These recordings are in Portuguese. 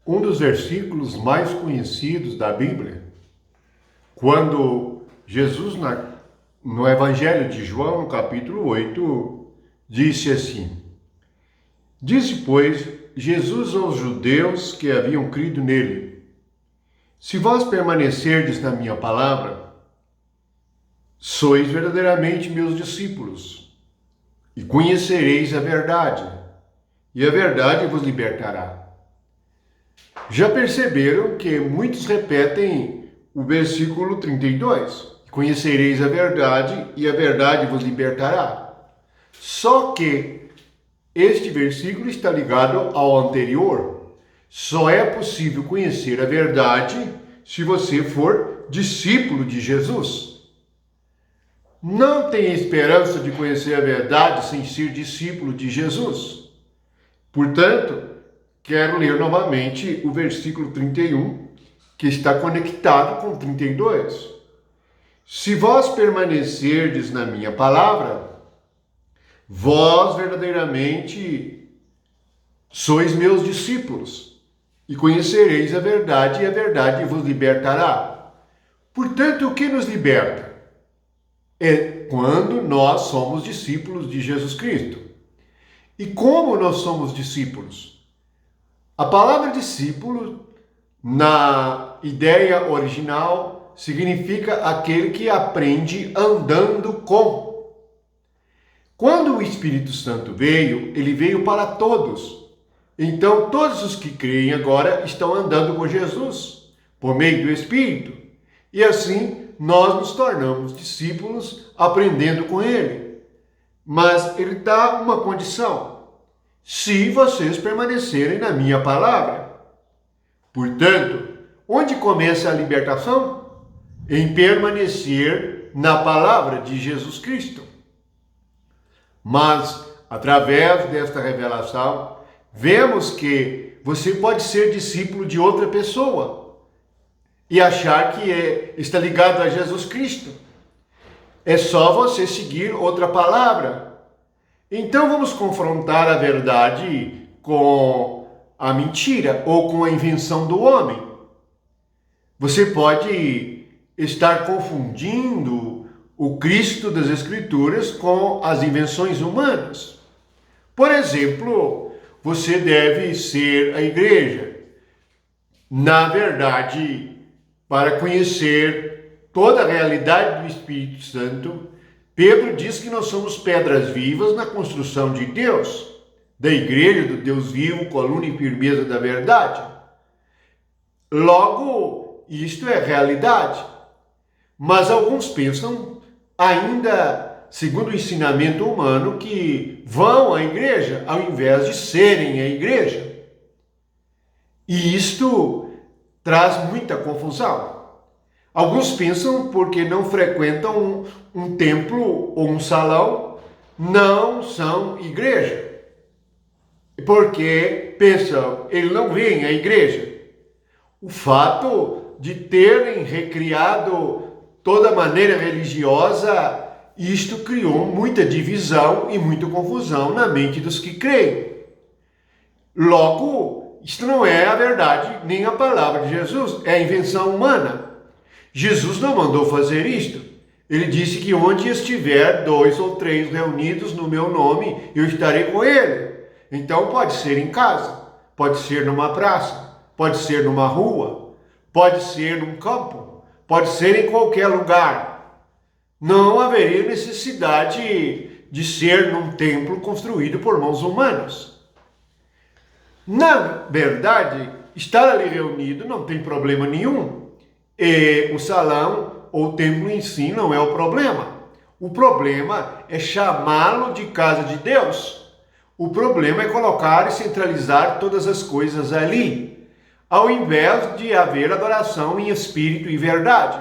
Um dos versículos mais conhecidos da Bíblia, quando Jesus, no Evangelho de João, no capítulo 8, disse assim: Disse, pois, Jesus aos judeus que haviam crido nele: Se vós permanecerdes na minha palavra, sois verdadeiramente meus discípulos, e conhecereis a verdade, e a verdade vos libertará. Já perceberam que muitos repetem o versículo 32, conhecereis a verdade e a verdade vos libertará. Só que este versículo está ligado ao anterior. Só é possível conhecer a verdade se você for discípulo de Jesus. Não tem esperança de conhecer a verdade sem ser discípulo de Jesus. Portanto, quero ler novamente o versículo 31, que está conectado com 32. Se vós permanecerdes na minha palavra, vós verdadeiramente sois meus discípulos, e conhecereis a verdade, e a verdade vos libertará. Portanto, o que nos liberta? É quando nós somos discípulos de Jesus Cristo. E como nós somos discípulos? A palavra discípulo, na ideia original, significa aquele que aprende andando com. Quando o Espírito Santo veio, ele veio para todos. Então, todos os que creem agora estão andando com Jesus, por meio do Espírito. E assim, nós nos tornamos discípulos aprendendo com ele. Mas ele dá uma condição: se vocês permanecerem na minha palavra. Portanto, onde começa a libertação? Em permanecer na palavra de Jesus Cristo. Mas, através desta revelação, vemos que você pode ser discípulo de outra pessoa e achar que está ligado a Jesus Cristo. É só você seguir outra palavra. Então vamos confrontar a verdade com a mentira ou com a invenção do homem. Você pode estar confundindo o Cristo das Escrituras com as invenções humanas. Por exemplo, você deve ser a igreja. Na verdade, para conhecer toda a realidade do Espírito Santo, Pedro diz que nós somos pedras vivas na construção de Deus, da igreja do Deus vivo, coluna e firmeza da verdade. Logo, isto é realidade. Mas alguns pensam ainda, segundo o ensinamento humano, que vão à igreja ao invés de serem a igreja. E isto traz muita confusão. Alguns pensam porque não frequentam um templo ou um salão, não são igreja. Porque pensam, ele não vem à igreja. O fato de terem recriado toda a maneira religiosa, isto criou muita divisão e muita confusão na mente dos que creem. Logo, isto não é a verdade nem a palavra de Jesus, é a invenção humana. Jesus não mandou fazer isto. Ele disse que onde estiver 2 ou 3 reunidos no meu nome, eu estarei com ele. Então pode ser em casa, pode ser numa praça, pode ser numa rua, pode ser num campo, pode ser em qualquer lugar. Não haveria necessidade de ser num templo construído por mãos humanas. Na verdade, estar ali reunido não tem problema nenhum. E o salão ou o templo em si não é o problema. O problema é chamá-lo de casa de Deus. O problema é colocar e centralizar todas as coisas ali, ao invés de haver adoração em espírito e verdade.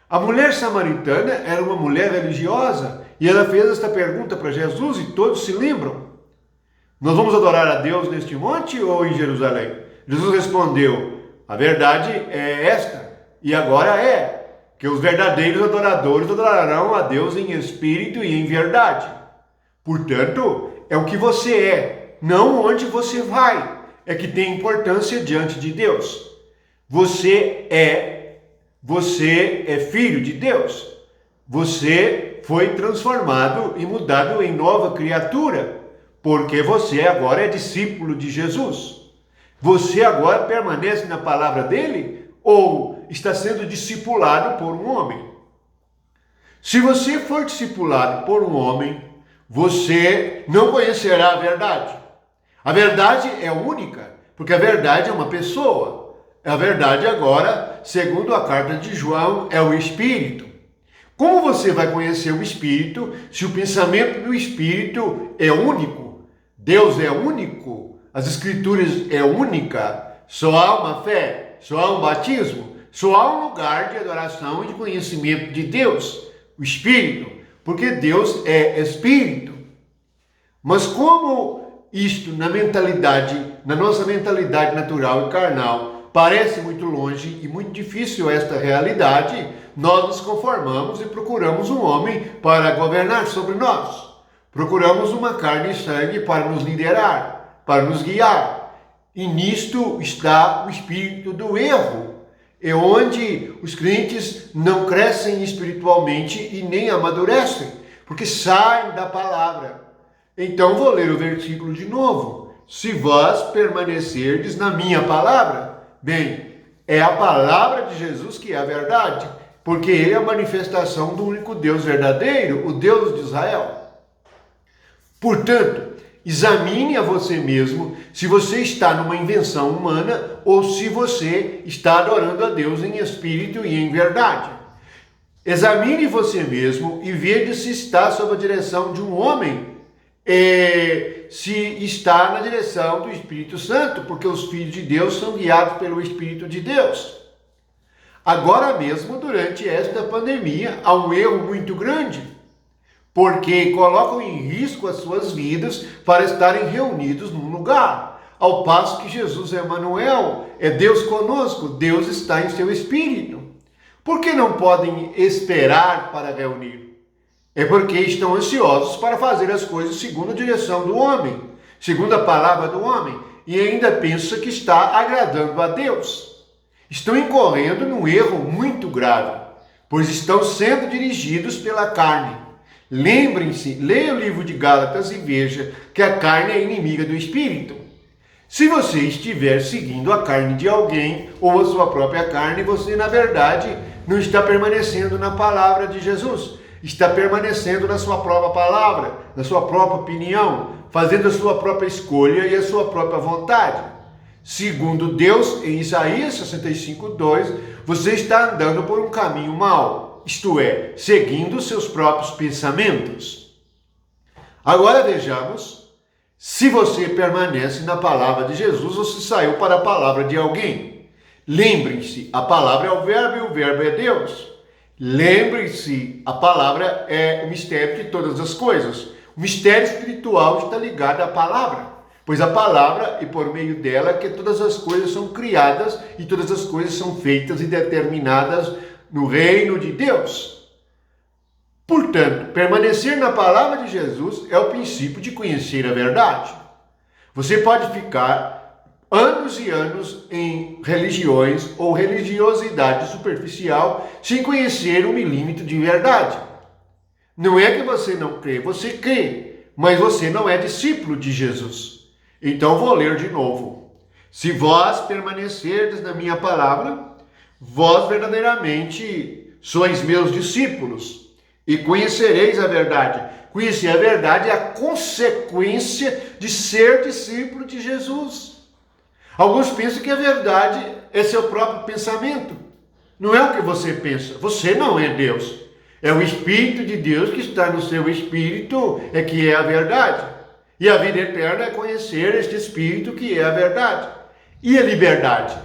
A mulher samaritana era uma mulher religiosa e ela fez esta pergunta para Jesus e todos se lembram: nós vamos adorar a Deus neste monte ou em Jerusalém? Jesus respondeu: a verdade é esta. E agora que os verdadeiros adoradores adorarão a Deus em espírito e em verdade. Portanto, é o que você é, não onde você vai. é que tem importância diante de Deus. Você é filho de Deus. Você foi transformado e mudado em nova criatura, porque você agora é discípulo de Jesus. Você agora permanece na palavra dele ou está sendo discipulado por um homem? Se você for discipulado por um homem, você não conhecerá a verdade. A verdade é única, porque a verdade é uma pessoa. A verdade agora, segundo a carta de João, é o Espírito. Como você vai conhecer o Espírito se o pensamento do Espírito é único? Deus é único, as Escrituras é única, só há uma fé, só há um batismo, só há um lugar de adoração e de conhecimento de Deus, o Espírito, porque Deus é Espírito. Mas como isto na nossa mentalidade natural e carnal, parece muito longe e muito difícil esta realidade, nós nos conformamos e procuramos um homem para governar sobre nós. Procuramos uma carne e sangue para nos liderar, para nos guiar. E nisto está o espírito do erro. É onde os crentes não crescem espiritualmente e nem amadurecem, porque saem da palavra. Então vou ler o versículo de novo. Se vós permanecerdes na minha palavra. Bem, é a palavra de Jesus que é a verdade, porque ele é a manifestação do único Deus verdadeiro, o Deus de Israel. Portanto, examine a você mesmo se você está numa invenção humana ou se você está adorando a Deus em espírito e em verdade. Examine você mesmo e veja se está sob a direção de um homem, se está na direção do Espírito Santo, porque os filhos de Deus são guiados pelo Espírito de Deus. Agora mesmo, durante esta pandemia, há um erro muito grande, porque colocam em risco as suas vidas para estarem reunidos num lugar, ao passo que Jesus é Emmanuel, é Deus conosco, Deus está em seu Espírito. Por que não podem esperar para reunir? É porque estão ansiosos para fazer as coisas segundo a direção do homem, segundo a palavra do homem, e ainda pensa que está agradando a Deus. Estão incorrendo num erro muito grave, pois estão sendo dirigidos pela carne. Lembrem-se, leia o livro de Gálatas e veja que a carne é inimiga do Espírito. Se você estiver seguindo a carne de alguém ou a sua própria carne, você, na verdade, não está permanecendo na palavra de Jesus. Está permanecendo na sua própria palavra, na sua própria opinião, fazendo a sua própria escolha e a sua própria vontade. Segundo Deus, em Isaías 65:2, você está andando por um caminho mau, isto é, seguindo seus próprios pensamentos. Agora vejamos se você permanece na palavra de Jesus ou se saiu para a palavra de alguém. Lembrem-se, a palavra é o verbo e o verbo é Deus. Lembrem-se, a palavra é o mistério de todas as coisas. O mistério espiritual está ligado à palavra, pois a palavra é por meio dela que todas as coisas são criadas e todas as coisas são feitas e determinadas no reino de Deus. Portanto, permanecer na palavra de Jesus é o princípio de conhecer a verdade. Você pode ficar anos e anos em religiões ou religiosidade superficial sem conhecer um milímetro de verdade. Não é que você não crê, você crê, mas você não é discípulo de Jesus. Então vou ler de novo. Se vós permanecerdes na minha palavra, vós verdadeiramente sois meus discípulos e conhecereis a verdade. Conhecer a verdade é a consequência de ser discípulo de Jesus. Alguns pensam que a verdade é seu próprio pensamento. Não é o que você pensa. Você não é Deus. É o Espírito de Deus que está no seu espírito, é que é a verdade. E a vida eterna é conhecer este Espírito que é a verdade. E a liberdade?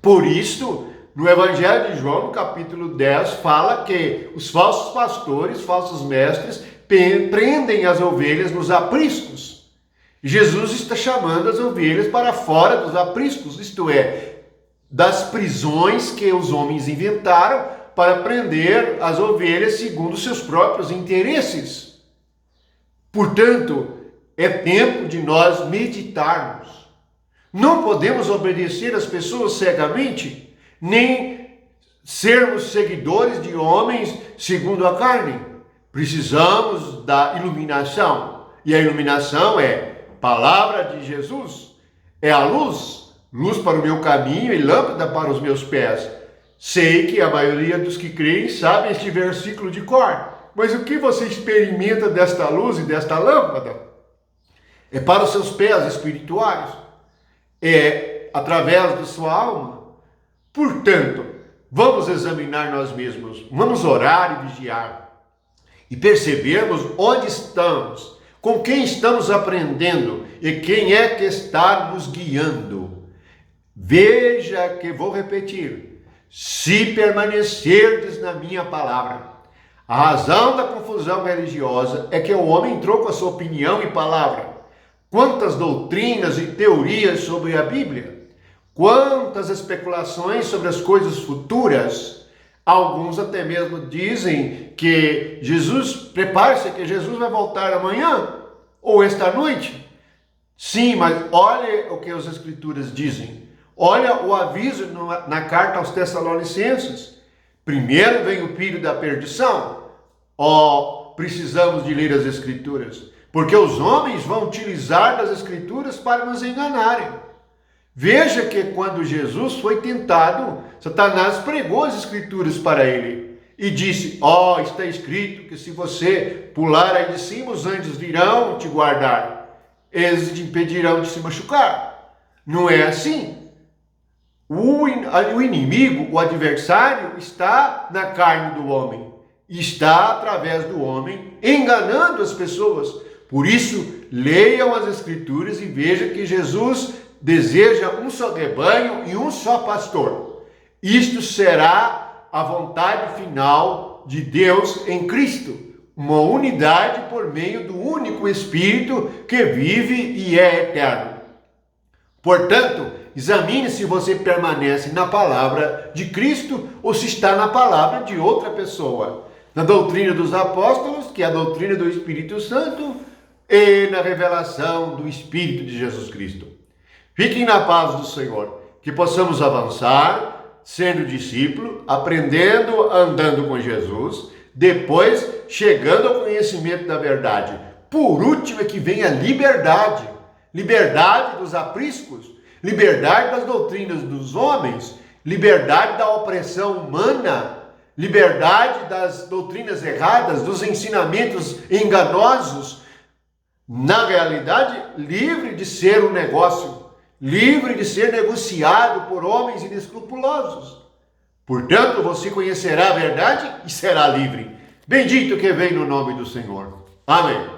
Por isso, no Evangelho de João, no capítulo 10, fala que os falsos pastores, falsos mestres, prendem as ovelhas nos apriscos. Jesus está chamando as ovelhas para fora dos apriscos, isto é, das prisões que os homens inventaram para prender as ovelhas segundo seus próprios interesses. Portanto, é tempo de nós meditarmos. Não podemos obedecer às pessoas cegamente, nem sermos seguidores de homens segundo a carne. Precisamos da iluminação. E a iluminação é palavra de Jesus, é a luz, luz para o meu caminho e lâmpada para os meus pés. Sei que a maioria dos que creem sabe este versículo de cor, mas o que você experimenta desta luz e desta lâmpada? É para os seus pés espirituais, é através da sua alma. Portanto, vamos examinar nós mesmos, vamos orar e vigiar e percebermos onde estamos, com quem estamos aprendendo e quem é que está nos guiando. Veja que vou repetir: se permanecerdes na minha palavra. A razão da confusão religiosa é que o homem entrou com a sua opinião e palavra. Quantas doutrinas e teorias sobre a Bíblia, quantas especulações sobre as coisas futuras. Alguns até mesmo dizem que prepare-se que Jesus vai voltar amanhã ou esta noite. Sim, mas olha o que as Escrituras dizem. Olha o aviso na carta aos Tessalonicenses. Primeiro vem o filho da perdição. Precisamos de ler as Escrituras, porque os homens vão utilizar das Escrituras para nos enganarem. Veja que quando Jesus foi tentado, Satanás pregou as Escrituras para ele e disse: está escrito que se você pular aí de cima, os anjos virão te guardar, eles te impedirão de se machucar. Não é assim. O inimigo, o adversário, está na carne do homem, está através do homem enganando as pessoas. Por isso, leiam as Escrituras e vejam que Jesus deseja um só rebanho e um só pastor. Isto será a vontade final de Deus em Cristo, uma unidade por meio do único Espírito que vive e é eterno. Portanto, examine se você permanece na palavra de Cristo ou se está na palavra de outra pessoa. Na doutrina dos apóstolos, que é a doutrina do Espírito Santo, e na revelação do Espírito de Jesus Cristo. Fiquem na paz do Senhor, que possamos avançar, sendo discípulo, aprendendo, andando com Jesus, depois chegando ao conhecimento da verdade. Por último é que vem a liberdade, liberdade dos apriscos, liberdade das doutrinas dos homens, liberdade da opressão humana, liberdade das doutrinas erradas, dos ensinamentos enganosos. Na realidade, livre de ser um negócio, livre de ser negociado por homens inescrupulosos. Portanto, você conhecerá a verdade e será livre. Bendito que vem no nome do Senhor. Amém.